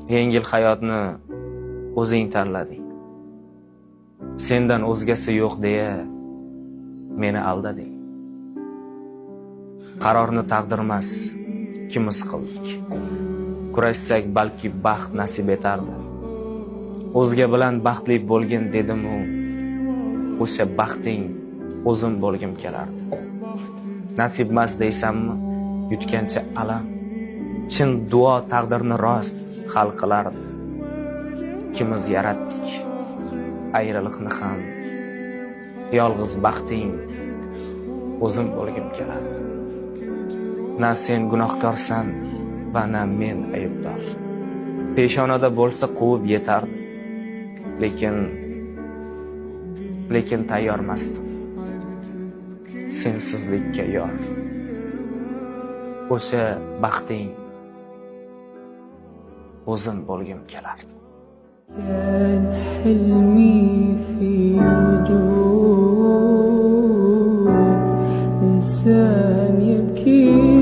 Yengil hayotni o'zing tanlading. Sendan o'zgasi yo'q deya meni aldading. Qarorni taqdirmas ikimiz qildik. Kurashsak balki baxt nasib etardi. O'zga bilan baxtli bo'lgin dedim-u, o'sha baxting o'zim bo'lgim kelardi. Nasibmas deysanmi, yutgancha alam. Chin duo taqdirni rost hal qilardi. Ikimiz yaratdik ayriliqni ham. Yolg'iz baxting o'zim bo'lgim kelardi. Na sen gunohkorsan va na men aybdor. Peshonada bo'lsa quvib yetardi. Lekin tayyormasdim sensizlikka yor. O'sha baxting o'zim bo'lgim kelardi. كان حلمي في وجود إنسان يبكي